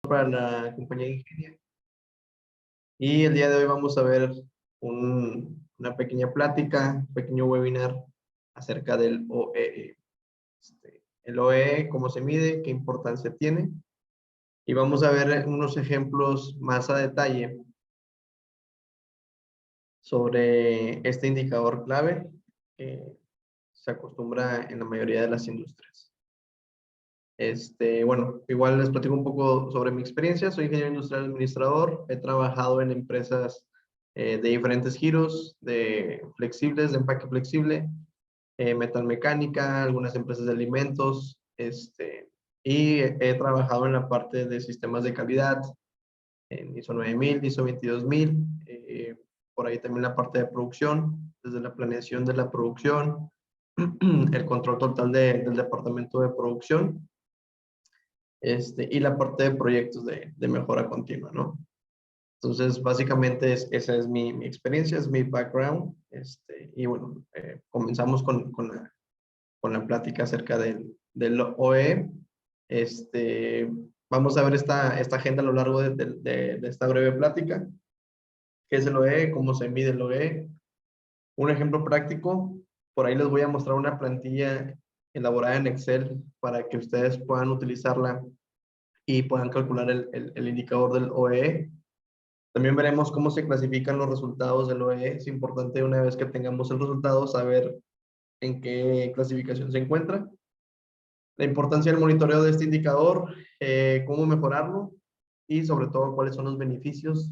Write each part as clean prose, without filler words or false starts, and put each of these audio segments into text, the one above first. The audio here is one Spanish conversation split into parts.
Para la compañía de ingeniería. Y el día de hoy vamos a ver una pequeña plática, un pequeño webinar acerca del OEE. El OEE, cómo se mide, qué importancia tiene. Y vamos a ver unos ejemplos más a detalle sobre este indicador clave que se acostumbra en la mayoría de las industrias. Bueno, igual les platico un poco sobre mi experiencia. Soy ingeniero industrial administrador. He trabajado en empresas de diferentes giros, de flexibles, de empaque flexible, metalmecánica, algunas empresas de alimentos, y he trabajado en la parte de sistemas de calidad, en ISO 9000, ISO 22000, por ahí también la parte de producción, desde la planeación de la producción, el control total del departamento de producción, y la parte de proyectos de mejora continua, ¿no? Entonces, básicamente esa es mi experiencia, es mi background, y bueno, comenzamos con la plática acerca del OE. Vamos a ver esta agenda a lo largo de esta breve plática. ¿Qué es el OE? ¿Cómo se mide el OE? Un ejemplo práctico, por ahí les voy a mostrar una plantilla elaborada en Excel para que ustedes puedan utilizarla y puedan calcular el indicador del OEE. También veremos cómo se clasifican los resultados del OEE. Es importante, una vez que tengamos el resultado, saber en qué clasificación se encuentra. La importancia del monitoreo de este indicador, cómo mejorarlo y sobre todo cuáles son los beneficios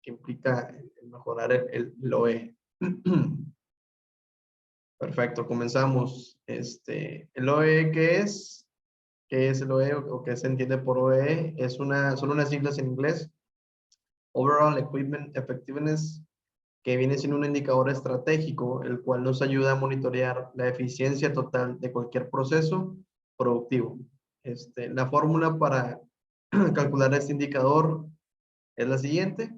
que implica el mejorar el OEE. Perfecto, comenzamos. ¿El OEE qué es? ¿Qué es el OEE o qué se entiende por OEE? Son unas siglas en inglés. Overall Equipment Effectiveness, que viene siendo un indicador estratégico, el cual nos ayuda a monitorear la eficiencia total de cualquier proceso productivo. La fórmula para calcular este indicador es la siguiente,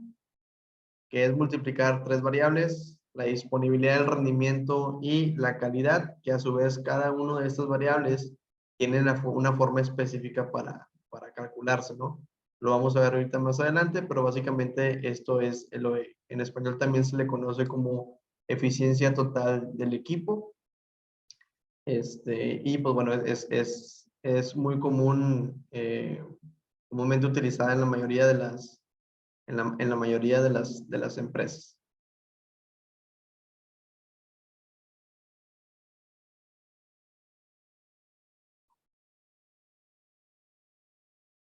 que es multiplicar tres variables, la disponibilidad del rendimiento y la calidad, que a su vez cada una de estas variables tiene una forma específica para calcularse, ¿no? Lo vamos a ver ahorita más adelante, pero básicamente esto es el OE. En español también se le conoce como eficiencia total del equipo. Y pues bueno, es muy común, comúnmente utilizada en la mayoría en la mayoría de las empresas.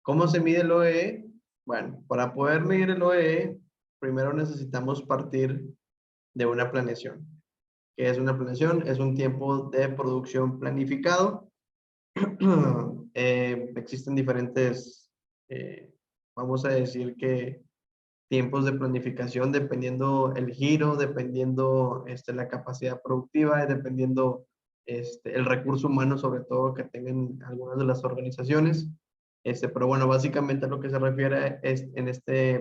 ¿Cómo se mide el OEE? Bueno, para poder medir el OEE, primero necesitamos partir de una planeación. ¿Qué es una planeación? Es un tiempo de producción planificado. Existen diferentes, vamos a decir que tiempos de planificación dependiendo el giro, dependiendo la capacidad productiva, dependiendo el recurso humano sobre todo que tengan algunas de las organizaciones. Pero bueno, básicamente a lo que se refiere es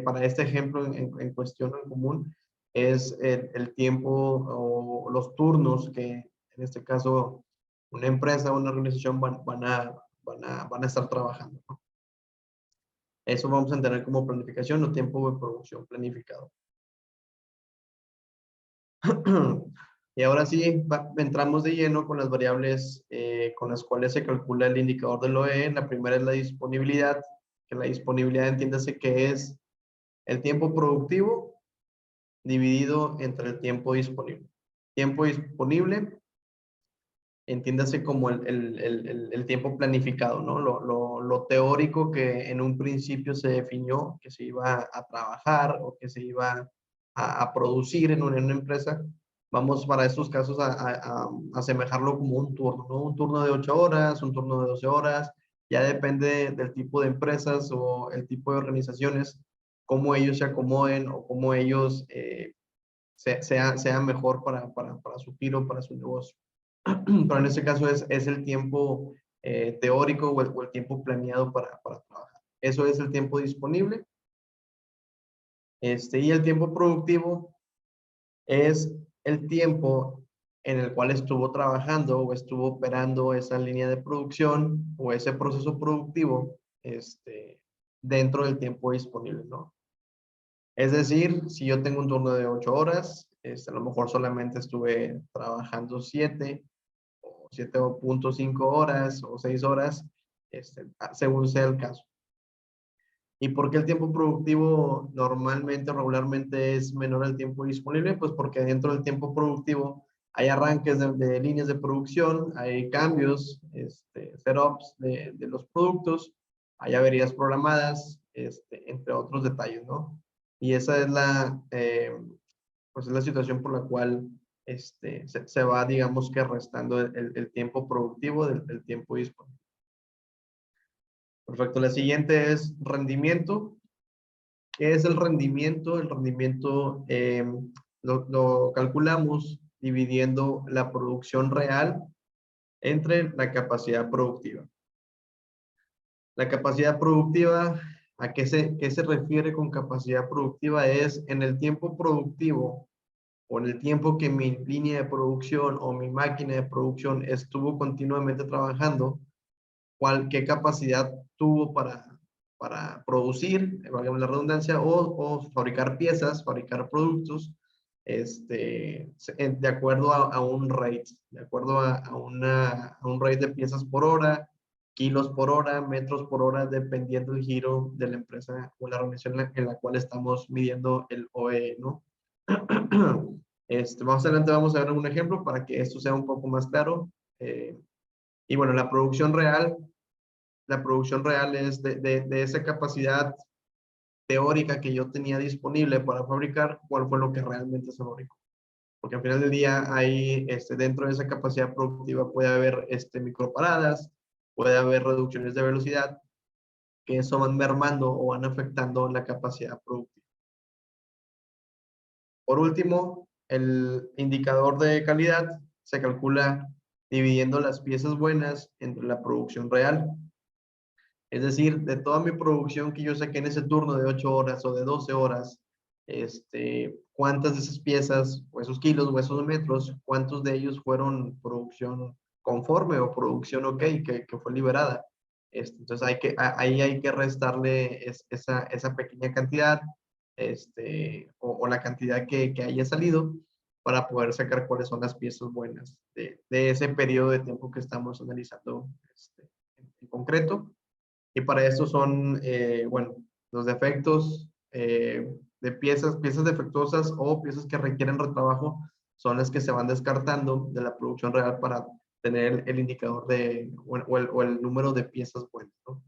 para este ejemplo en cuestión en común es el tiempo o los turnos que en este caso una empresa o una organización van a estar trabajando, ¿no? Eso vamos a entender como planificación o tiempo de producción planificado. Y ahora sí, entramos de lleno con las variables con las cuales se calcula el indicador del OE. La primera es la disponibilidad, que la disponibilidad entiéndase que es el tiempo productivo dividido entre el tiempo disponible. Tiempo disponible, entiéndase como el tiempo planificado, ¿no? Lo teórico que en un principio se definió que se iba a trabajar o que se iba a producir en una empresa. Vamos para estos casos a asemejarlo como un turno, ¿no? Un turno de 8 horas, un turno de 12 horas, ya depende del tipo de empresas o el tipo de organizaciones, cómo ellos se acomoden o cómo ellos sean mejor para su giro, para su negocio. Pero en este caso es el tiempo teórico o el tiempo planeado para trabajar. Eso es el tiempo disponible. Y el tiempo productivo es el tiempo en el cual estuvo trabajando o estuvo operando esa línea de producción o ese proceso productivo dentro del tiempo disponible, ¿no? Es decir, si yo tengo un turno de 8 horas, a lo mejor solamente estuve trabajando 7 o 7.5 horas o 6 horas, según sea el caso. ¿Y por qué el tiempo productivo normalmente, regularmente es menor al tiempo disponible? Pues porque dentro del tiempo productivo hay arranques de líneas de producción, hay cambios, setups de los productos, hay averías programadas, entre otros detalles, ¿no? Y esa es pues es la situación por la cual se va, digamos que restando el tiempo productivo del tiempo disponible. Perfecto. La siguiente es rendimiento. ¿Qué es el rendimiento? El rendimiento lo calculamos dividiendo la producción real entre la capacidad productiva. La capacidad productiva, ¿a qué se refiere con capacidad productiva? Es en el tiempo productivo o en el tiempo que mi línea de producción o mi máquina de producción estuvo continuamente trabajando, qué capacidad tuvo para producir, valga la redundancia, o fabricar piezas, fabricar productos, de acuerdo a un rate, de acuerdo a un rate de piezas por hora, kilos por hora, metros por hora, dependiendo del giro de la empresa o la organización en la cual estamos midiendo el OE, ¿no? Más adelante vamos a ver un ejemplo para que esto sea un poco más claro. Y bueno, la producción real es de esa capacidad teórica que yo tenía disponible para fabricar, cuál fue lo que realmente se fabricó. Porque al final del día, ahí, dentro de esa capacidad productiva puede haber microparadas, puede haber reducciones de velocidad, que eso van mermando o van afectando la capacidad productiva. Por último, el indicador de calidad se calcula dividiendo las piezas buenas entre la producción real. Es decir, de toda mi producción que yo saqué en ese turno de 8 horas o de 12 horas, cuántas de esas piezas o esos kilos o esos metros, cuántos de ellos fueron producción conforme o producción ok, que fue liberada. Entonces ahí hay que restarle esa pequeña cantidad, o la cantidad que haya salido para poder sacar cuáles son las piezas buenas de ese periodo de tiempo que estamos analizando en concreto. Y para eso son, bueno, los defectos de piezas defectuosas o piezas que requieren retrabajo son las que se van descartando de la producción real para tener el indicador o el número de piezas buenas, ¿no?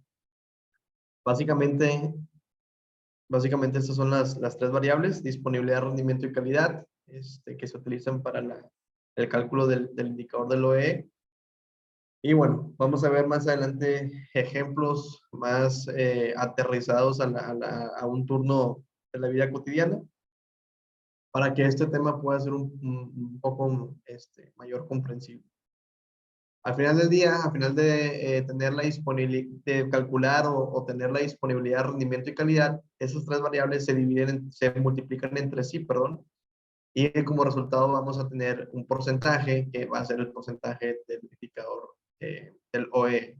Básicamente, básicamente estas son las tres variables: disponibilidad, rendimiento y calidad, que se utilizan para el cálculo del indicador del OE. Y bueno, vamos a ver más adelante ejemplos más aterrizados a un turno de la vida cotidiana para que este tema pueda ser un poco mayor comprensible. Al final del día, al final de tener la disponibilidad, de calcular o tener la disponibilidad, rendimiento y calidad, esas tres variables se multiplican entre sí, perdón, y como resultado vamos a tener un porcentaje que va a ser el porcentaje del indicador del OE.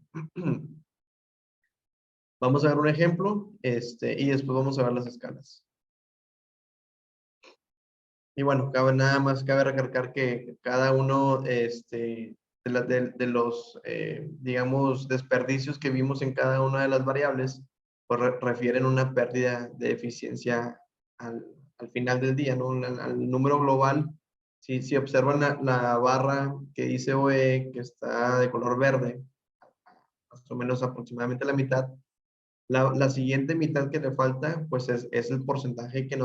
Vamos a ver un ejemplo, y después vamos a ver las escalas. Y bueno, cabe recalcar que cada uno de los, digamos, desperdicios que vimos en cada una de las variables, pues refieren una pérdida de eficiencia al final del día, ¿no? Al número global. Si observan la barra que dice OE, que está de color verde, más o menos aproximadamente la mitad, la siguiente mitad que le falta, pues es el porcentaje que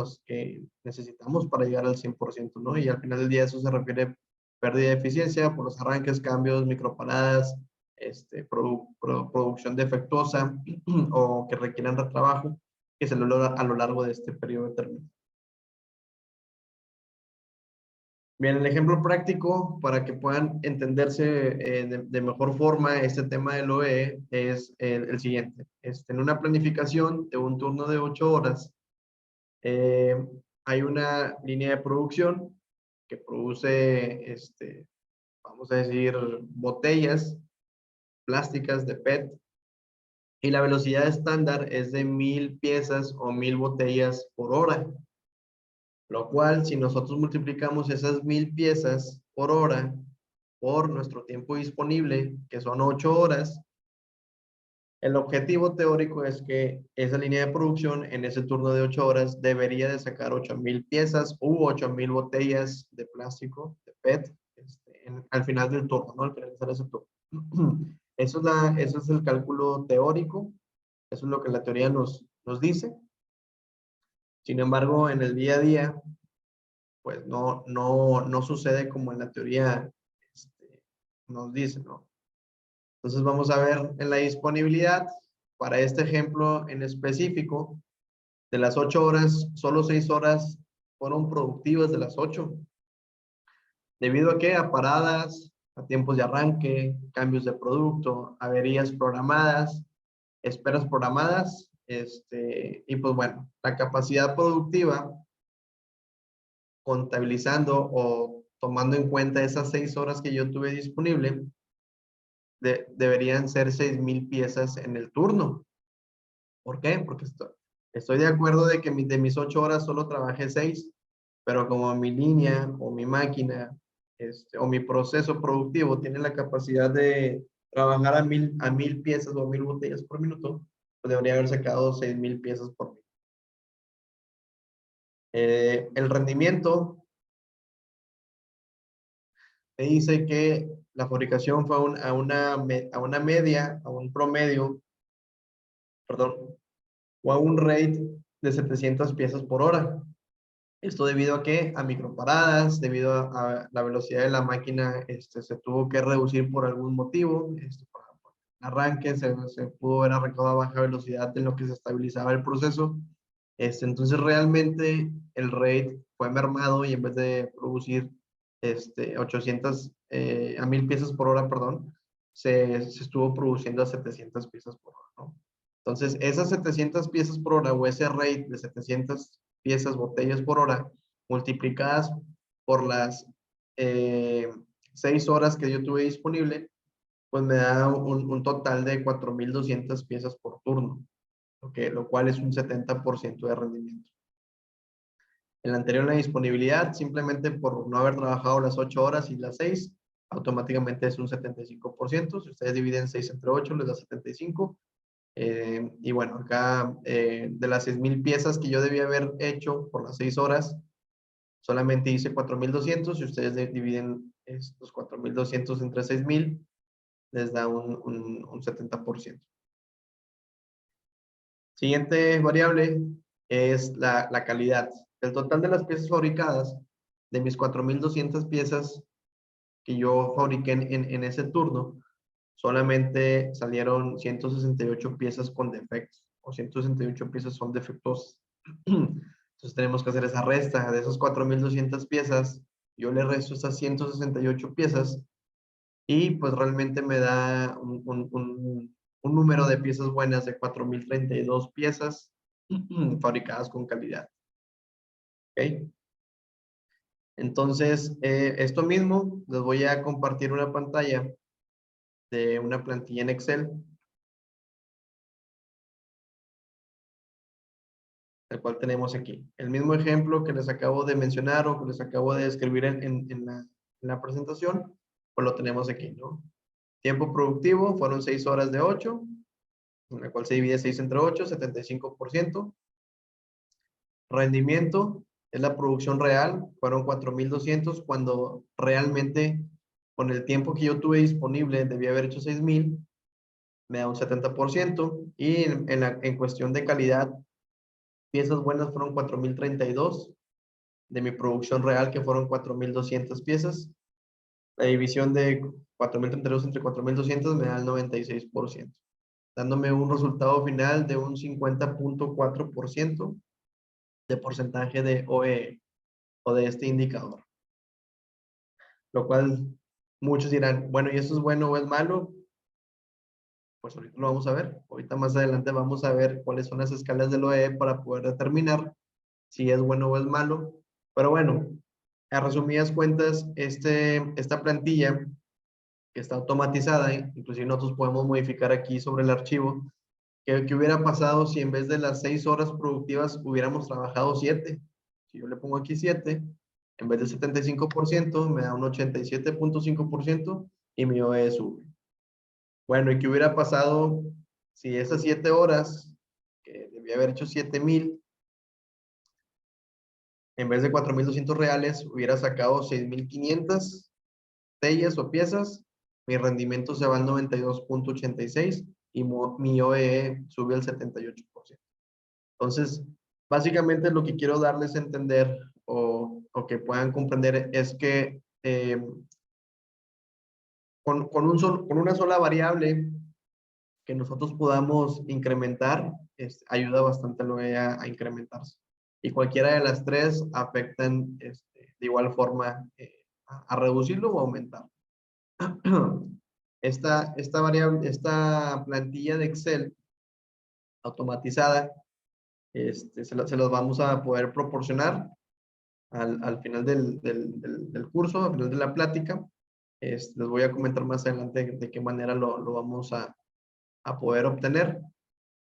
necesitamos para llegar al 100%, ¿no? Y al final del día eso se refiere a pérdida de eficiencia por los arranques, cambios, microparadas, producción defectuosa o que requieran retrabajo, que se logra a lo largo de este periodo determinado. Bien, el ejemplo práctico para que puedan entenderse de mejor forma este tema del OE es el siguiente. En una planificación de un turno de 8 horas, hay una línea de producción que produce, vamos a decir, botellas plásticas de PET y la velocidad estándar es de 1000 piezas o 1000 botellas por hora. Lo cual, si nosotros multiplicamos esas 1000 piezas por hora por nuestro tiempo disponible, que son 8 horas, el objetivo teórico es que esa línea de producción en ese turno de 8 horas debería de sacar 8000 piezas u 8000 botellas de plástico, de PET, al final del turno, ¿no? Al finalizar ese turno. Eso es el cálculo teórico, eso es lo que la teoría nos dice. Sin embargo, en el día a día, pues no sucede como en la teoría nos dice, ¿no? Entonces vamos a ver en la disponibilidad, para este ejemplo en específico, de las 8 horas, solo 6 horas fueron productivas de las 8. ¿Debido a qué? A paradas, a tiempos de arranque, cambios de producto, averías programadas, esperas programadas, y pues bueno, la capacidad productiva, contabilizando o tomando en cuenta esas 6 horas que yo tuve disponible, deberían ser 6000 piezas en el turno. ¿Por qué? Porque estoy de acuerdo de que de mis 8 horas solo trabajé 6, pero como mi línea o mi máquina o mi proceso productivo tiene la capacidad de trabajar a 1000 piezas o 1000 botellas por minuto, pues debería haber sacado 6000 piezas por minuto. El rendimiento me dice que la fabricación fue a una media, a un promedio, perdón, o a un rate de 700 piezas por hora. Esto debido a que a microparadas, debido a la velocidad de la máquina, se tuvo que reducir por algún motivo. Por ejemplo, arranque se pudo haber arrancado a baja velocidad en lo que se estabilizaba el proceso. Entonces realmente el rate fue mermado y en vez de producir 800 a 1000 piezas por hora, perdón, se estuvo produciendo a 700 piezas por hora, ¿no? Entonces, esas 700 piezas por hora o ese rate de 700 piezas, botellas por hora, multiplicadas por las 6 horas que yo tuve disponible, pues me da un total de 4200 piezas por turno, lo cual es un 70% de rendimiento. El anterior, la disponibilidad, simplemente por no haber trabajado las 8 horas y las 6, automáticamente es un 75%. Si ustedes dividen 6 entre 8, les da 75. Y bueno, acá de las 6000 piezas que yo debía haber hecho por las 6 horas, solamente hice 4200. Si ustedes dividen estos 4200 entre 6000, les da un 70%. Siguiente variable es la calidad. El total de las piezas fabricadas, de mis 4200 piezas que yo fabriqué en ese turno, solamente salieron 168 piezas con defectos, o 168 piezas son defectuosas. Entonces tenemos que hacer esa resta de esas 4200 piezas. Yo le resto esas 168 piezas y pues realmente me da un número de piezas buenas de 4032 piezas fabricadas con calidad. ¿Ok? Entonces, esto mismo, les voy a compartir una pantalla de una plantilla en Excel, el cual tenemos aquí. El mismo ejemplo que les acabo de mencionar o que les acabo de describir en la presentación, pues lo tenemos aquí, ¿no? Tiempo productivo fueron 6 horas de 8, en la cual se divide 6 entre 8, 75%. Rendimiento es la producción real, fueron 4200, cuando realmente con el tiempo que yo tuve disponible debía haber hecho 6000, me da un 70%. Y en cuestión de calidad, piezas buenas fueron 4032 de mi producción real, que fueron 4200 piezas. La división de 4032 entre 4200 me da el 96%, dándome un resultado final de un 50.4% de porcentaje de OEE o de este indicador. Lo cual muchos dirán, bueno, ¿y eso es bueno o es malo? Pues ahorita lo vamos a ver. Ahorita más adelante vamos a ver cuáles son las escalas del OEE para poder determinar si es bueno o es malo. Pero bueno, a resumidas cuentas, esta plantilla que está automatizada, inclusive nosotros podemos modificar aquí sobre el archivo ¿Qué hubiera pasado si en vez de las 6 horas productivas hubiéramos trabajado 7? Si yo le pongo aquí 7, en vez del 75%, me da un 87.5% y mi OE sube. Bueno, ¿y qué hubiera pasado si esas 7 horas, que debía haber hecho 7,000, en vez de 4,200 reales, hubiera sacado 6,500 sellas o piezas? Mi rendimiento se va al 92.86 y mi OEE sube al 78%. Entonces, básicamente lo que quiero darles a entender o que puedan comprender es que con una sola variable que nosotros podamos incrementar, ayuda bastante al OEE a incrementarse. Y cualquiera de las tres afectan de igual forma a reducirlo o aumentar. Esta variable, esta plantilla de Excel automatizada, se los vamos a poder proporcionar al final del curso, al final de la plática. Les voy a comentar más adelante de qué manera lo vamos a poder obtener.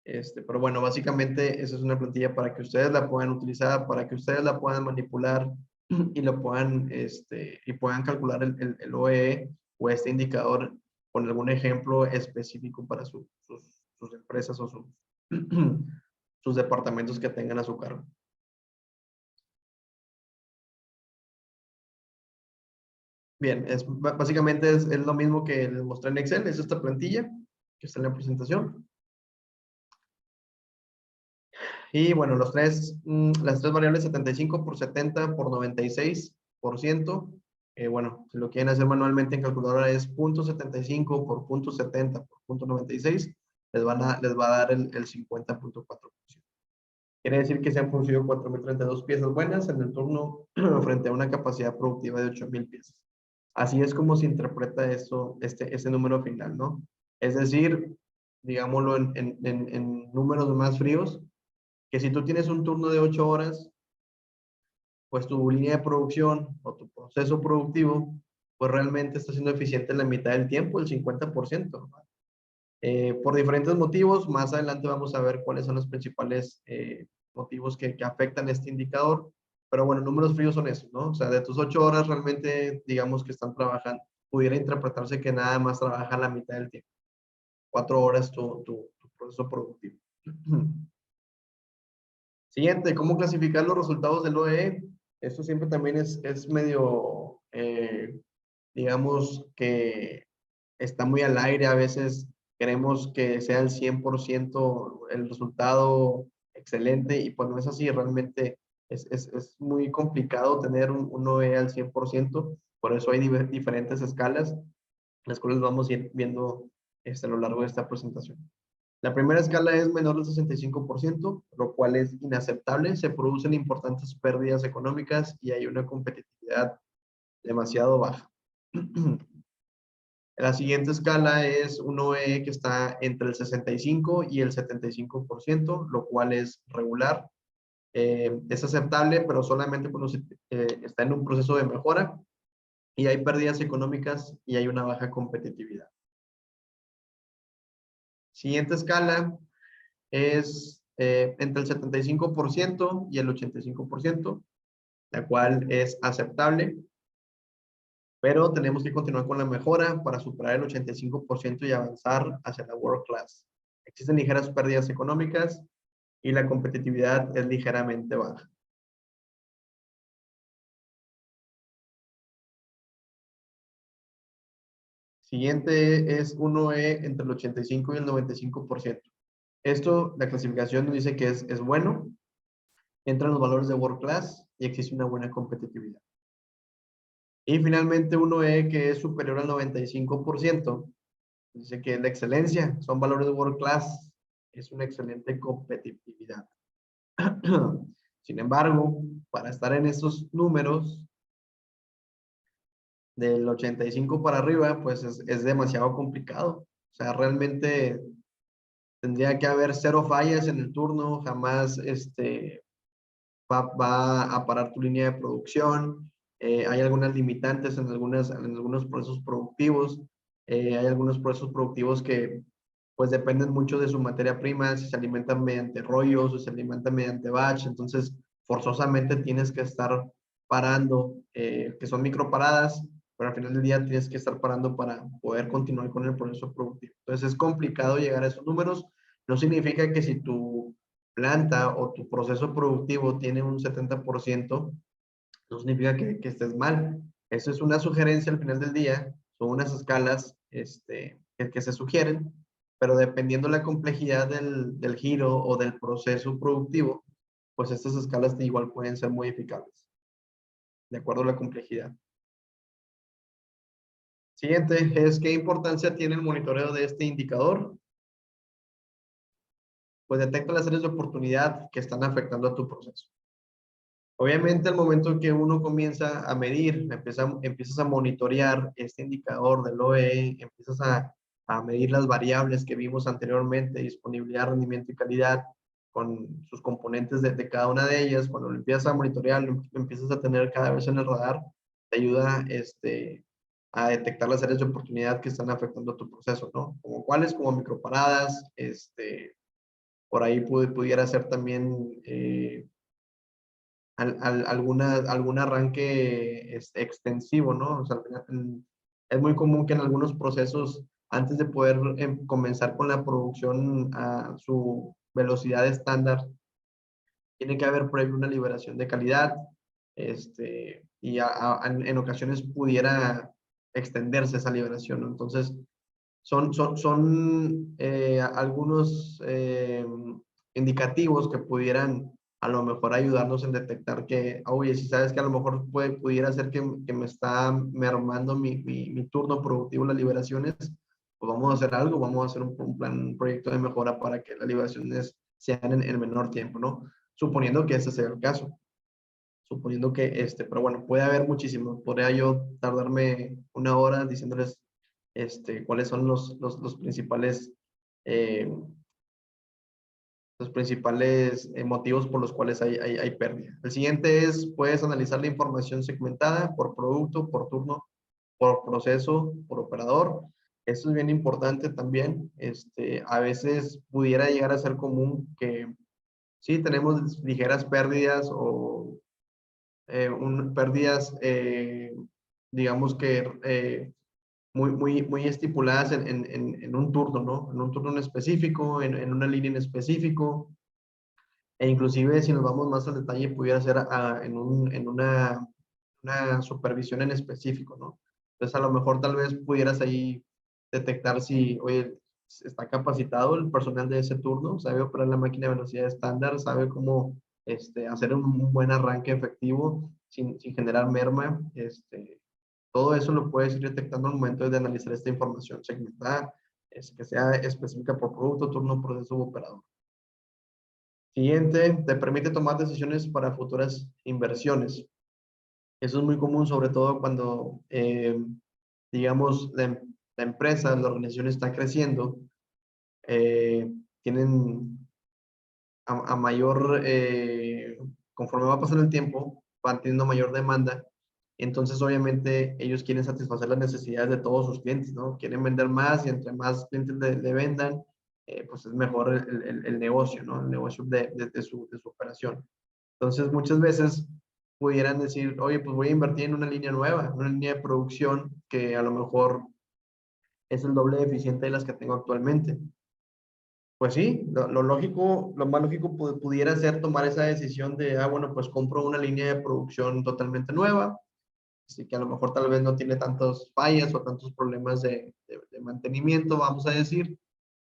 Pero bueno, básicamente esa es una plantilla para que ustedes la puedan utilizar, para que ustedes la puedan manipular y lo puedan, y puedan calcular el OEE o este indicador con algún ejemplo específico para sus empresas o sus departamentos que tengan a su cargo. Bien, básicamente es lo mismo que les mostré en Excel, es esta plantilla que está en la presentación. Y bueno, las tres variables 75 por 70 por 96%. Bueno, si lo quieren hacer manualmente en calculadora es 0.75 por 0.70 por 0.96. Les va a dar el 50.4%. Quiere decir que se han producido 4,032 piezas buenas en el turno frente a una capacidad productiva de 8,000 piezas. Así es como se interpreta eso, este número final, ¿no? Es decir, digámoslo en números más fríos, que si tú tienes un turno de 8 horas, pues tu línea de producción o tu proceso productivo, pues realmente está siendo eficiente en la mitad del tiempo, el 50%. Por diferentes motivos, más adelante vamos a ver cuáles son los principales motivos que afectan este indicador. Pero bueno, números fríos son esos, ¿no? O sea, de tus 8 horas realmente, digamos que están trabajando, pudiera interpretarse que nada más trabaja la mitad del tiempo. 4 horas tu proceso productivo. Siguiente, ¿cómo clasificar los resultados del OEE? Esto siempre también es medio, digamos que está muy al aire. A veces queremos que sea el 100% el resultado excelente y pues no es así. Realmente es muy complicado tener un OEE al 100%. Por eso hay diferentes escalas, las cuales vamos a ir viendo a lo largo de esta presentación. La primera escala es menor del 65%, lo cual es inaceptable. Se producen importantes pérdidas económicas y hay una competitividad demasiado baja. La siguiente escala es un OE que está entre el 65 y el 75%, lo cual es regular. Es aceptable, pero solamente cuando está en un proceso de mejora y hay pérdidas económicas y hay una baja competitividad. Siguiente escala es entre el 75% y el 85%, la cual es aceptable, pero tenemos que continuar con la mejora para superar el 85% y avanzar hacia la World Class. Existen ligeras pérdidas económicas y la competitividad es ligeramente baja. Siguiente es un OE entre el 85 y el 95%. Esto, la clasificación nos dice que es bueno, entran los valores de World Class y existe una buena competitividad. Y finalmente uno E que es superior al 95%, dice que es la excelencia, son valores de World Class, es una excelente competitividad. Sin embargo, para estar en estos números, del 85 para arriba, pues es demasiado complicado. O sea, realmente tendría que haber 0 fallas en el turno, jamás va a parar tu línea de producción. Hay algunas limitantes en algunos procesos productivos. Hay algunos procesos productivos que pues dependen mucho de su materia prima, si se alimentan mediante rollos o se alimentan mediante batch, entonces forzosamente tienes que estar parando, que son microparadas, pero al final del día tienes que estar parando para poder continuar con el proceso productivo. Entonces es complicado llegar a esos números. No significa que si tu planta o tu proceso productivo tiene un 70%, no significa que estés mal. Eso es una sugerencia al final del día, son unas escalas que se sugieren, pero dependiendo la complejidad del giro o del proceso productivo, pues estas escalas igual pueden ser modificables, de acuerdo a la complejidad. Siguiente es, ¿qué importancia tiene el monitoreo de este indicador? Pues detecta las áreas de oportunidad que están afectando a tu proceso. Obviamente, al momento que uno comienza a medir, empiezas a monitorear este indicador del OE, empiezas a medir las variables que vimos anteriormente, disponibilidad, rendimiento y calidad, con sus componentes de cada una de ellas. Cuando lo empiezas a monitorear, lo empiezas a tener cada vez en el radar, te ayuda a detectar las áreas de oportunidad que están afectando tu proceso, ¿no? Como cuáles, como microparadas, por ahí pudiera ser también algún arranque extensivo, ¿no? O sea, es muy común que en algunos procesos, antes de poder comenzar con la producción a su velocidad estándar, tiene que haber previo una liberación de calidad, y en ocasiones pudiera extenderse esa liberación, ¿no? Entonces, son algunos indicativos que pudieran a lo mejor ayudarnos en detectar que, oye, si sabes que a lo mejor pudiera ser que me está mermando mi turno productivo, las liberaciones, pues vamos a hacer algo, vamos a hacer un plan, un proyecto de mejora para que las liberaciones sean en menor tiempo, ¿no? Suponiendo que ese sea el caso. Suponiendo que pero bueno, puede haber muchísimo. Podría yo tardarme una hora diciéndoles cuáles son eh, los principales motivos por los cuales hay pérdida. El siguiente es, puedes analizar la información segmentada por producto, por turno, por proceso, por operador. Esto es bien importante también. A veces pudiera llegar a ser común que sí tenemos ligeras pérdidas o pérdidas, digamos que muy estipuladas en un turno, ¿no? En un turno en específico, en una línea en específico, e inclusive si nos vamos más al detalle, pudiera ser en una supervisión en específico, ¿no? Entonces, a lo mejor tal vez pudieras ahí detectar si, oye, está capacitado el personal de ese turno, sabe operar la máquina a velocidad estándar, sabe cómo hacer un buen arranque efectivo sin generar merma. Todo eso lo puedes ir detectando al momento de analizar esta información segmentada, que sea específica por producto, turno, proceso u operador. Siguiente, te permite tomar decisiones para futuras inversiones. Eso es muy común, sobre todo cuando, digamos, la empresa, la organización está creciendo, tienen a mayor, conforme va pasando el tiempo, van teniendo mayor demanda. Entonces, obviamente, ellos quieren satisfacer las necesidades de todos sus clientes, ¿no? Quieren vender más y entre más clientes le vendan, pues es mejor el negocio, ¿no? El negocio de su operación. Entonces, muchas veces pudieran decir, oye, pues voy a invertir en una línea nueva, una línea de producción que a lo mejor es el doble de eficiente de las que tengo actualmente. Pues sí, lo lógico, lo más lógico pudiera ser tomar esa decisión de, bueno, pues compro una línea de producción totalmente nueva, así que a lo mejor tal vez no tiene tantas fallas o tantos problemas de mantenimiento, vamos a decir,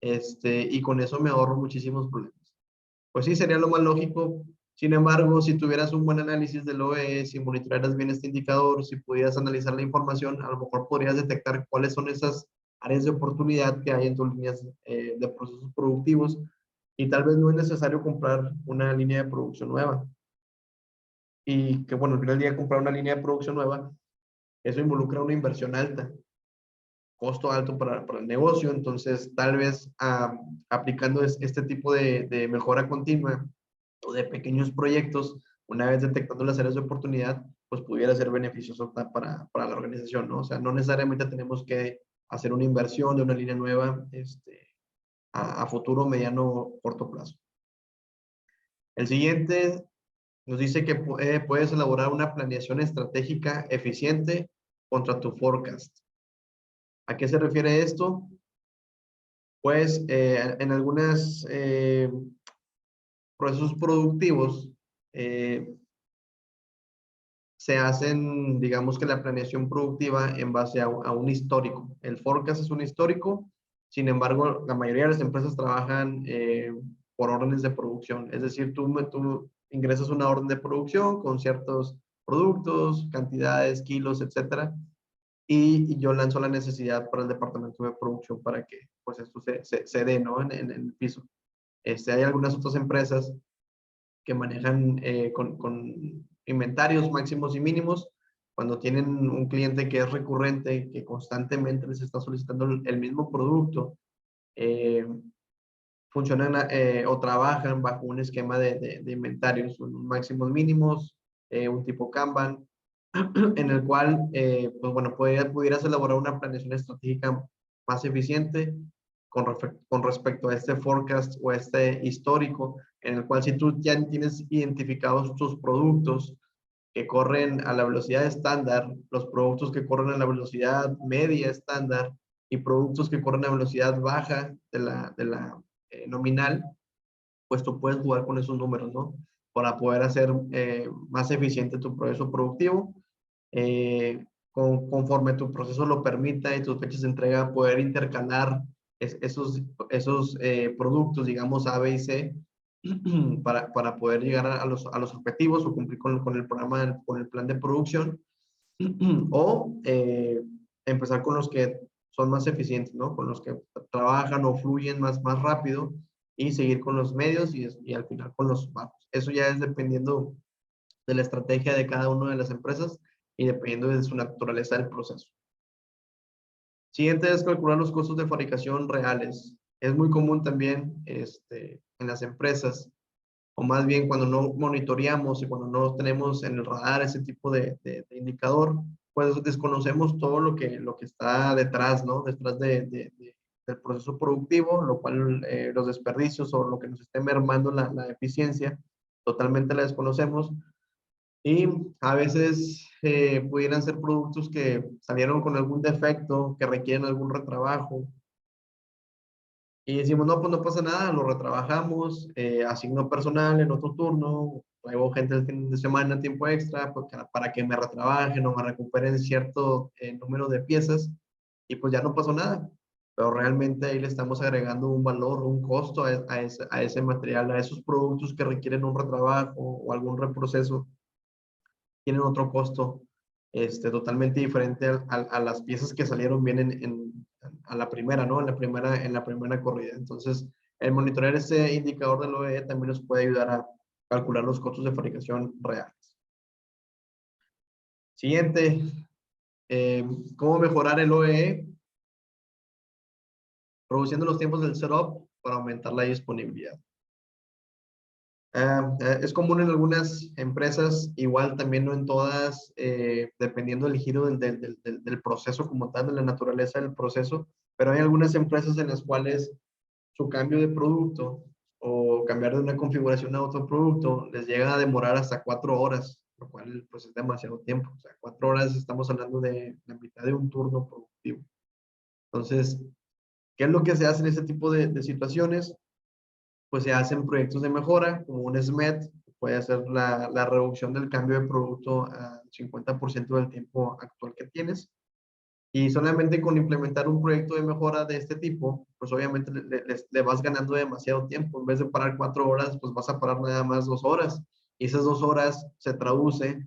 y con eso me ahorro muchísimos problemas. Pues sí, sería lo más lógico. Sin embargo, si tuvieras un buen análisis del OE, si monitorearas bien este indicador, si pudieras analizar la información, a lo mejor podrías detectar cuáles son esas áreas de oportunidad que hay en tus líneas de procesos productivos y tal vez no es necesario comprar una línea de producción nueva. Y que bueno, al final del día comprar una línea de producción nueva, eso involucra una inversión alta, costo alto para el negocio, entonces tal vez aplicando este tipo de mejora continua o de pequeños proyectos, una vez detectando las áreas de oportunidad, pues pudiera ser beneficioso para la organización, ¿no? O sea, no necesariamente tenemos que hacer una inversión de una línea nueva, a futuro, mediano, corto plazo. El siguiente nos dice que puedes elaborar una planeación estratégica eficiente contra tu forecast. ¿A qué se refiere esto? Pues en algunos procesos productivos se hacen, digamos que la planeación productiva en base a un histórico. El forecast es un histórico, sin embargo, la mayoría de las empresas trabajan por órdenes de producción. Es decir, tú ingresas una orden de producción con ciertos productos, cantidades, kilos, etcétera, y yo lanzo la necesidad para el departamento de producción para que pues esto se dé, ¿no? En el piso. Hay algunas otras empresas que manejan con inventarios máximos y mínimos. Cuando tienen un cliente que es recurrente, que constantemente les está solicitando el mismo producto, eh, funcionan o trabajan bajo un esquema de inventarios, máximos mínimos, un tipo Kanban, en el cual, pues bueno, pudieras elaborar una planeación estratégica más eficiente con respecto a este forecast o este histórico, en el cual si tú ya tienes identificados tus productos que corren a la velocidad estándar, los productos que corren a la velocidad media estándar y productos que corren a velocidad baja de la nominal, pues tú puedes jugar con esos números, ¿no? Para poder hacer más eficiente tu proceso productivo. Conforme tu proceso lo permita y tus fechas de entrega, poder intercalar esos productos, digamos A, B y C, para poder llegar a los objetivos o cumplir con el programa, con el plan de producción, o empezar con los que son más eficientes, ¿no? Con los que trabajan o fluyen más rápido y seguir con los medios y al final con los bajos. Eso ya es dependiendo de la estrategia de cada una de las empresas y dependiendo de su naturaleza del proceso. Siguiente es calcular los costos de fabricación reales. Es muy común también en las empresas, o más bien cuando no monitoreamos y cuando no tenemos en el radar ese tipo de indicador, pues desconocemos todo lo que está detrás, ¿no? Detrás del proceso productivo, lo cual los desperdicios o lo que nos esté mermando la eficiencia, totalmente la desconocemos. Y a veces pudieran ser productos que salieron con algún defecto, que requieren algún retrabajo. Y decimos, no, pues no pasa nada, lo retrabajamos, asigno personal en otro turno, traigo gente el fin de semana, tiempo extra, para que me retrabajen o me recuperen cierto número de piezas, y pues ya no pasó nada. Pero realmente ahí le estamos agregando un valor, un costo a ese material, a esos productos que requieren un retrabajo o algún reproceso, tienen otro costo totalmente diferente a las piezas que salieron bien a la primera, ¿no? En la primera corrida. Entonces, el monitorear ese indicador del OEE también nos puede ayudar a calcular los costos de fabricación reales. Siguiente, ¿cómo mejorar el OEE? Reduciendo los tiempos del setup para aumentar la disponibilidad. Es común en algunas empresas, igual también no en todas, dependiendo del giro del proceso como tal, de la naturaleza del proceso, pero hay algunas empresas en las cuales su cambio de producto o cambiar de una configuración a otro producto les llega a demorar hasta 4 horas, lo cual pues es demasiado tiempo. O sea, 4 horas estamos hablando de la mitad de un turno productivo. Entonces, ¿qué es lo que se hace en ese tipo de situaciones? Pues se hacen proyectos de mejora, como un SMET, puede hacer la reducción del cambio de producto al 50% del tiempo actual que tienes. Y solamente con implementar un proyecto de mejora de este tipo, pues obviamente le vas ganando demasiado tiempo. En vez de parar 4 horas, pues vas a parar nada más 2 horas. Y esas 2 horas se traduce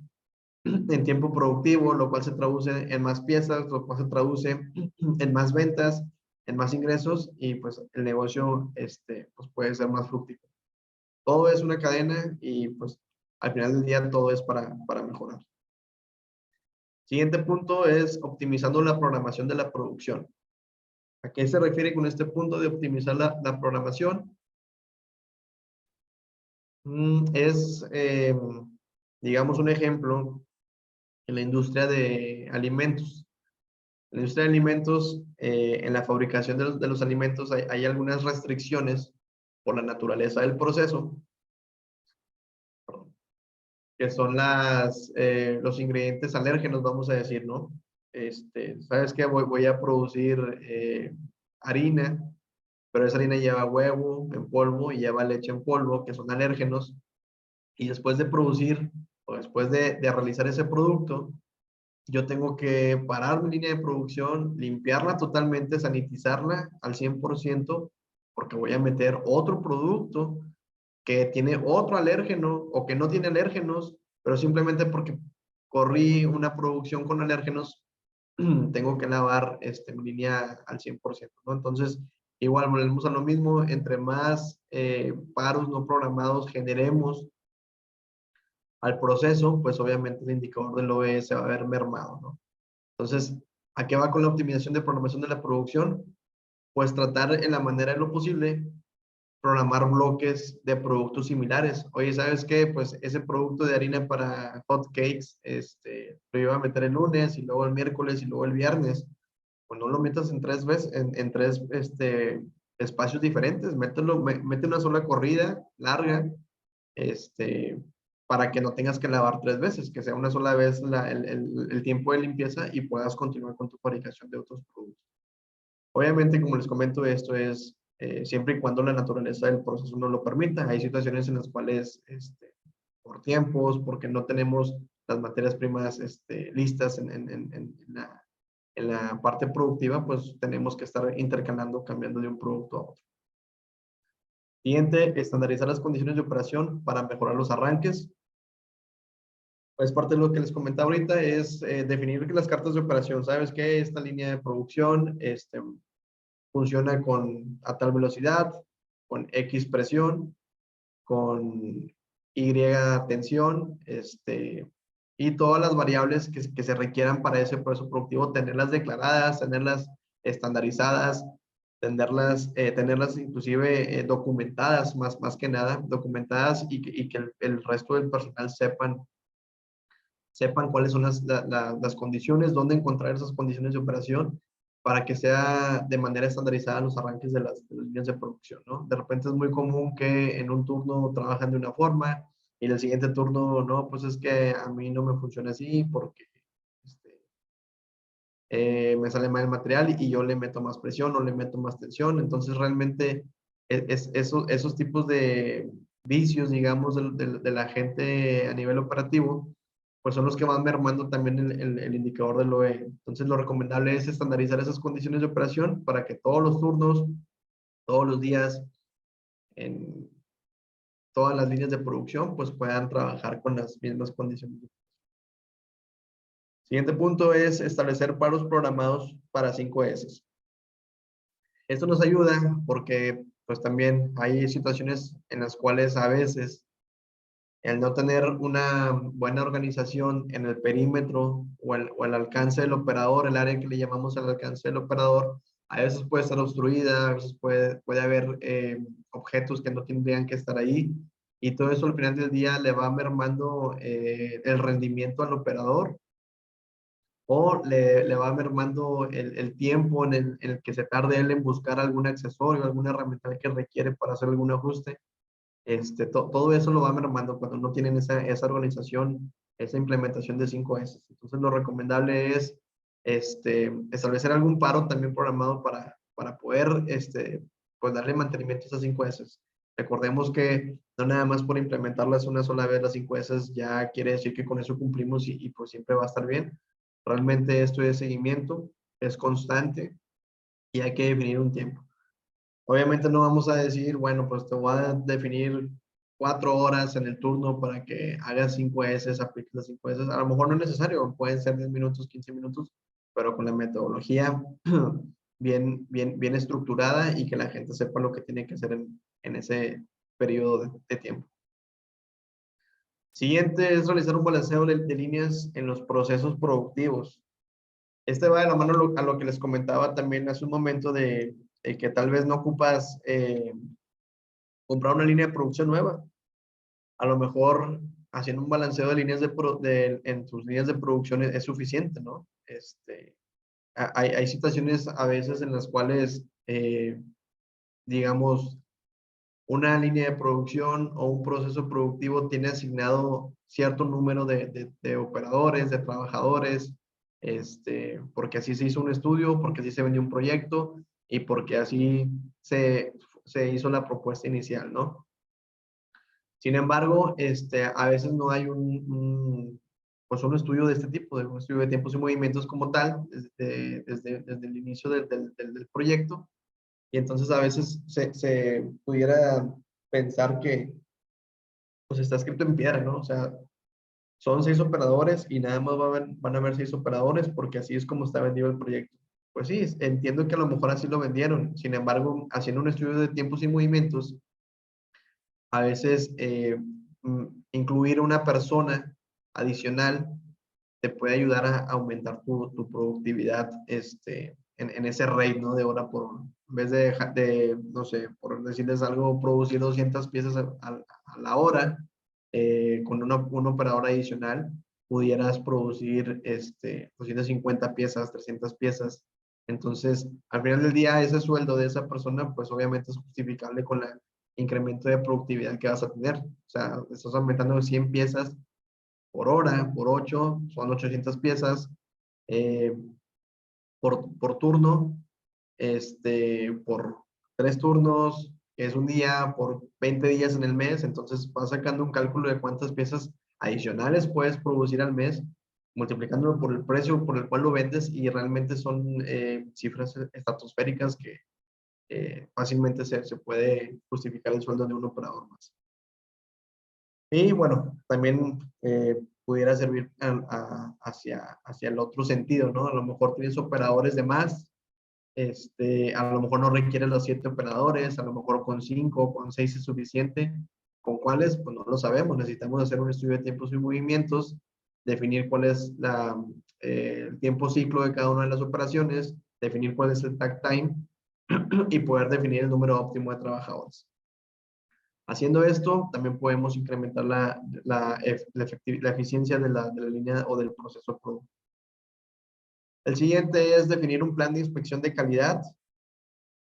en tiempo productivo, lo cual se traduce en más piezas, lo cual se traduce en más ventas, en más ingresos y pues el negocio pues puede ser más fructífero. Todo es una cadena y pues al final del día todo es para mejorar. Siguiente punto es optimizando la programación de la producción. ¿A qué se refiere con este punto de optimizar la programación? Es, digamos, un ejemplo en la industria de alimentos. En la industria de alimentos, en la fabricación de los alimentos hay algunas restricciones por la naturaleza del proceso, que son los ingredientes alérgenos, vamos a decir, ¿no? ¿Sabes qué? Voy a producir harina, pero esa harina lleva huevo en polvo y lleva leche en polvo, que son alérgenos, y después de producir o después de realizar ese producto, yo tengo que parar mi línea de producción, limpiarla totalmente, sanitizarla al 100%, porque voy a meter otro producto que tiene otro alérgeno o que no tiene alérgenos, pero simplemente porque corrí una producción con alérgenos, tengo que lavar mi línea al 100%, ¿no? Entonces, igual volvemos a lo mismo, entre más paros no programados generemos al proceso, pues obviamente el indicador del OE se va a ver mermado, ¿no? Entonces, ¿a qué va con la optimización de programación de la producción? Pues tratar en la manera de lo posible programar bloques de productos similares. Oye, ¿sabes qué? Pues ese producto de harina para hot cakes, lo iba a meter el lunes y luego el miércoles y luego el viernes. Pues no lo metas en tres veces, en tres espacios diferentes. Mete una sola corrida larga, este, para que no tengas que lavar tres veces, que sea una sola vez el tiempo de limpieza y puedas continuar con tu fabricación de otros productos. Obviamente, como les comento, esto es siempre y cuando la naturaleza del proceso no lo permita. Hay situaciones en las cuales, por tiempos, porque no tenemos las materias primas listas en la parte productiva, pues tenemos que estar intercalando, cambiando de un producto a otro. Siguiente, estandarizar las condiciones de operación para mejorar los arranques. Pues parte de lo que les comentaba ahorita es definir las cartas de operación. ¿Sabes qué? Esta línea de producción, funciona a tal velocidad, con X presión, con Y tensión, y todas las variables que se requieran para ese proceso productivo, tenerlas declaradas, tenerlas estandarizadas, tenerlas inclusive documentadas, más que nada, documentadas y que el resto del personal sepan cuáles son las condiciones, dónde encontrar esas condiciones de operación para que sea de manera estandarizada los arranques de las líneas de producción, ¿no? De repente es muy común que en un turno trabajan de una forma y en el siguiente turno, no, pues es que a mí no me funciona así porque este, me sale mal el material y yo le meto más presión o le meto más tensión. Entonces realmente esos tipos de vicios, digamos, de la gente a nivel operativo, pues son los que van mermando también el indicador del OE. Entonces lo recomendable es estandarizar esas condiciones de operación para que todos los turnos, todos los días, en todas las líneas de producción, pues puedan trabajar con las mismas condiciones. Siguiente punto es establecer paros programados para 5S. Esto nos ayuda porque pues también hay situaciones en las cuales a veces el no tener una buena organización en el perímetro o el alcance del operador, el área que le llamamos el alcance del operador, a veces puede estar obstruida, a veces puede haber objetos que no tendrían que estar ahí y todo eso al final del día le va mermando el rendimiento al operador o le va mermando el tiempo en el que se tarde él en buscar algún accesorio, alguna herramienta que requiere para hacer algún ajuste. Todo eso lo va mermando cuando no tienen esa organización, esa implementación de 5S. Entonces, lo recomendable es establecer algún paro también programado para poder pues darle mantenimiento a esas 5S. Recordemos que no nada más por implementarlas una sola vez las 5S ya quiere decir que con eso cumplimos y pues siempre va a estar bien. Realmente esto es seguimiento, es constante y hay que definir un tiempo. Obviamente no vamos a decir, bueno, pues te voy a definir 4 horas en el turno para que hagas 5S, apliques las 5S. A lo mejor no es necesario, pueden ser 10 minutos, 15 minutos, pero con la metodología bien estructurada y que la gente sepa lo que tiene que hacer en ese periodo de tiempo. Siguiente es realizar un balanceo de líneas en los procesos productivos. Este va de la mano a lo que les comentaba también hace un momento de que tal vez no ocupas comprar una línea de producción nueva. A lo mejor haciendo un balanceo de líneas en tus líneas de producción es suficiente, ¿no? hay situaciones a veces en las cuales, digamos, una línea de producción o un proceso productivo tiene asignado cierto número de operadores, de trabajadores, porque así se hizo un estudio, porque así se vendió un proyecto y porque así se hizo la propuesta inicial, ¿no? Sin embargo, a veces no hay pues un estudio de este tipo, de un estudio de tiempos y movimientos como tal, desde el inicio del proyecto. Y entonces a veces se pudiera pensar que pues está escrito en piedra, ¿no? O sea, son 6 operadores y nada más van a haber 6 operadores porque así es como está vendido el proyecto. Pues sí, entiendo que a lo mejor así lo vendieron. Sin embargo, haciendo un estudio de tiempos y movimientos, a veces incluir una persona adicional te puede ayudar a aumentar tu productividad en ese rate, ¿no? De hora por hora. En vez no sé, por decirles algo, producir 200 piezas a la hora, con un operador adicional, pudieras producir 250 piezas, 300 piezas. Entonces, al final del día, ese sueldo de esa persona, pues obviamente es justificable con el incremento de productividad que vas a tener. O sea, estás aumentando 100 piezas por hora, por 8, son 800 piezas, eh, por turno, por 3 turnos, que es un día, por 20 días en el mes, entonces vas sacando un cálculo de cuántas piezas adicionales puedes producir al mes, multiplicándolo por el precio por el cual lo vendes y realmente son cifras estratosféricas que fácilmente se puede justificar el sueldo de un operador más. Y bueno, también pudiera servir hacia el otro sentido, ¿no? A lo mejor tienes operadores de más, a lo mejor no requieren los 7 operadores, a lo mejor con 5 o con 6 es suficiente. ¿Con cuáles? Pues no lo sabemos. Necesitamos hacer un estudio de tiempos y movimientos, definir cuál es el tiempo ciclo de cada una de las operaciones, definir cuál es el takt time y poder definir el número óptimo de trabajadores. Haciendo esto, también podemos incrementar la eficiencia de la línea o del proceso productivo. El siguiente es definir un plan de inspección de calidad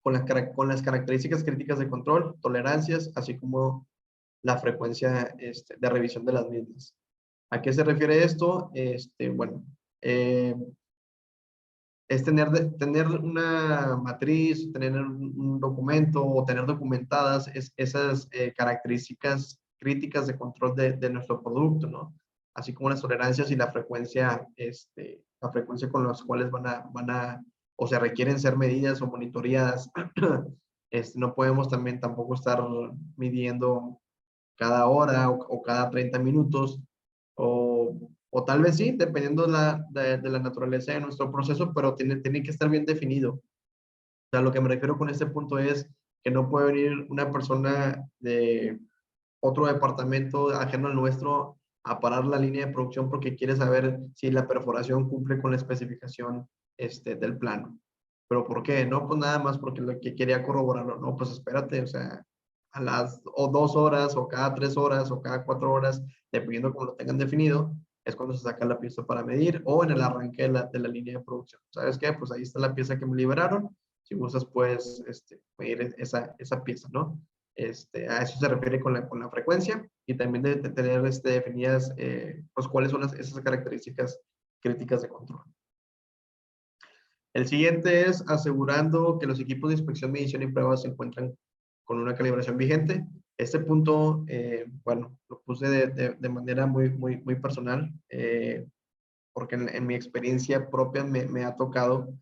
con las características críticas de control, tolerancias, así como la frecuencia de revisión de las mismas. ¿A qué se refiere esto? Bueno, es tener una matriz, tener un documento o tener documentadas esas características críticas de control de nuestro producto, ¿no? Así como las tolerancias y la frecuencia con las cuales van a o se requieren ser medidas o monitoreadas. No podemos tampoco estar midiendo cada hora o cada 30 minutos, o tal vez sí, dependiendo de la naturaleza de nuestro proceso, pero tiene que estar bien definido. O sea, lo que me refiero con este punto es que no puede venir una persona de otro departamento ajeno al nuestro a parar la línea de producción porque quiere saber si la perforación cumple con la especificación del plano. ¿Pero por qué? No, pues nada más porque lo que quería corroborarlo. No, pues espérate, o sea, a las o 2 horas o cada 3 horas o cada 4 horas, dependiendo cómo lo tengan definido, es cuando se saca la pieza para medir o en el arranque de la línea de producción. ¿Sabes qué? Pues ahí está la pieza que me liberaron. Si gustas, puedes medir esa pieza, ¿no? A eso se refiere con la frecuencia y también de tener definidas pues cuáles son esas características críticas de control. El siguiente es asegurando que los equipos de inspección, medición y pruebas se encuentran con una calibración vigente. Este punto, bueno, lo puse de manera muy personal, porque en mi experiencia propia me ha tocado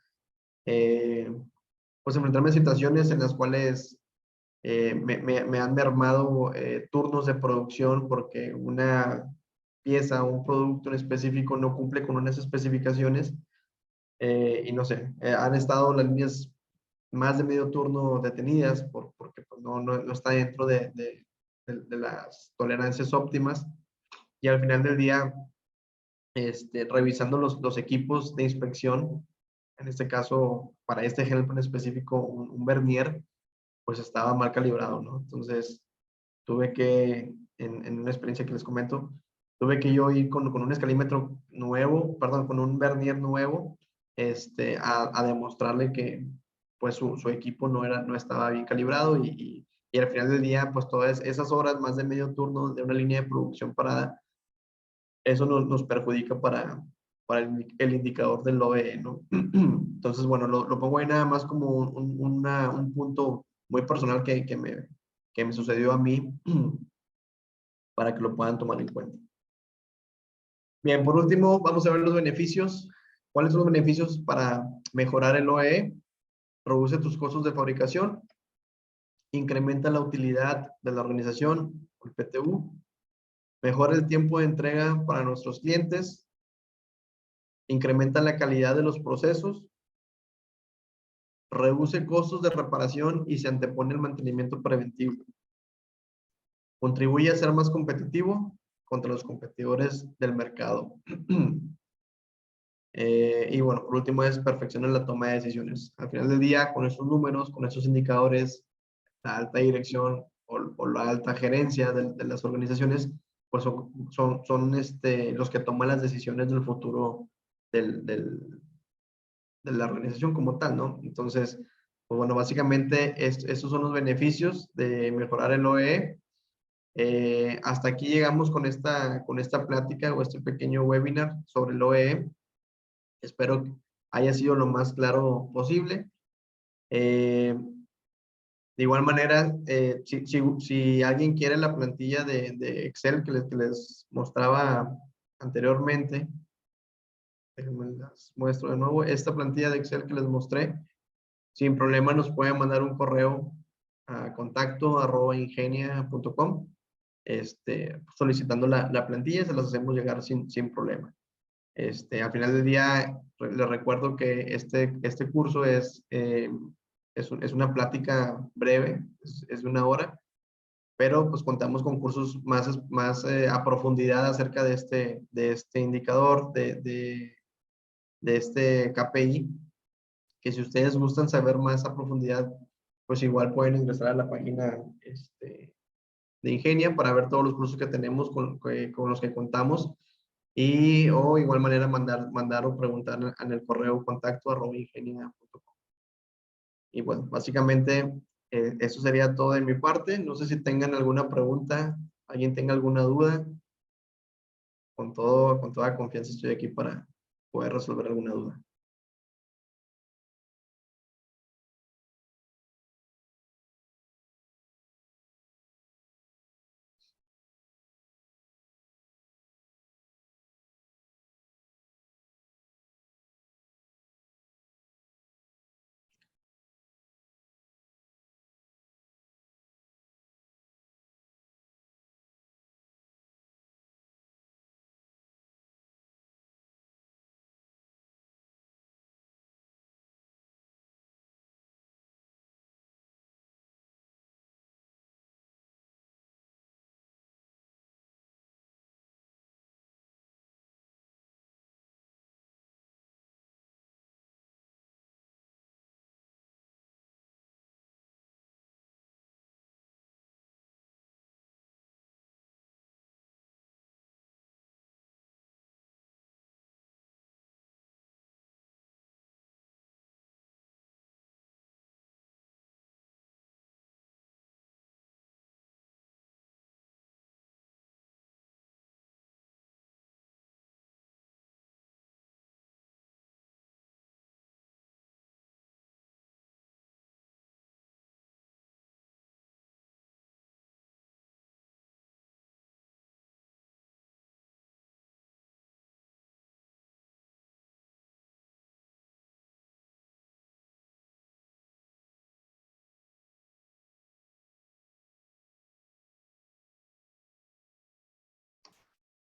pues enfrentarme a situaciones en las cuales me han mermado turnos de producción porque una pieza o un producto en específico no cumple con unas especificaciones, y no sé, han estado las líneas más de medio turno detenidas porque pues, no está dentro de las tolerancias óptimas, y al final del día, revisando los equipos de inspección, en este caso, para este ejemplo en específico, un vernier, pues estaba mal calibrado, ¿no? Entonces, tuve que, en una experiencia que les comento, tuve que yo ir con un escalímetro nuevo, perdón, con un vernier nuevo, a demostrarle que pues su equipo no estaba bien calibrado y al final del día, pues todas esas horas, más de medio turno de una línea de producción parada, eso nos perjudica para el indicador del OE, ¿no? Entonces, bueno, lo pongo ahí nada más como un punto muy personal que me sucedió a mí para que lo puedan tomar en cuenta. Bien, por último, vamos a ver los beneficios. ¿Cuáles son los beneficios para mejorar el OE? Reduce tus costos de fabricación, incrementa la utilidad de la organización, el PTU, mejora el tiempo de entrega para nuestros clientes, incrementa la calidad de los procesos, reduce costos de reparación y se antepone el mantenimiento preventivo. Contribuye a ser más competitivo contra los competidores del mercado. Y bueno, por último es perfeccionar la toma de decisiones. Al final del día, con estos números, con estos indicadores, la alta dirección o la alta gerencia de las organizaciones, pues son los que toman las decisiones del futuro de la organización como tal, ¿no? Entonces, pues bueno, básicamente estos son los beneficios de mejorar el OE. Hasta aquí llegamos con esta plática o este pequeño webinar sobre el OE. Espero que haya sido lo más claro posible. De igual manera, si alguien quiere la plantilla de Excel que les mostraba anteriormente, déjenme las muestro de nuevo. Esta plantilla de Excel que les mostré, sin problema nos pueden mandar un correo a contacto@ingenia.com solicitando la plantilla, se las hacemos llegar sin problema. Al final del día, les recuerdo que este curso es una plática breve, es de una hora, pero pues contamos con cursos más a profundidad acerca de este indicador, de este KPI, que si ustedes gustan saber más a profundidad, pues igual pueden ingresar a la página de Ingenia para ver todos los cursos que tenemos con los que contamos o igual manera mandar o preguntar en el correo contacto@ingenia.com. Y bueno, básicamente eso sería todo de mi parte. No sé si tengan alguna pregunta, alguien tenga alguna duda. Con toda confianza estoy aquí para poder resolver alguna duda.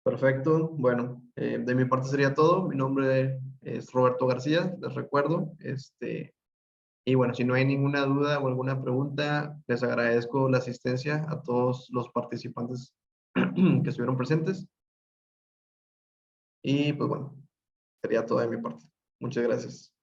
Perfecto. Bueno, de mi parte sería todo. Mi nombre es Roberto García, les recuerdo. Y bueno, si no hay ninguna duda o alguna pregunta, les agradezco la asistencia a todos los participantes que estuvieron presentes. Y pues bueno, sería todo de mi parte. Muchas gracias.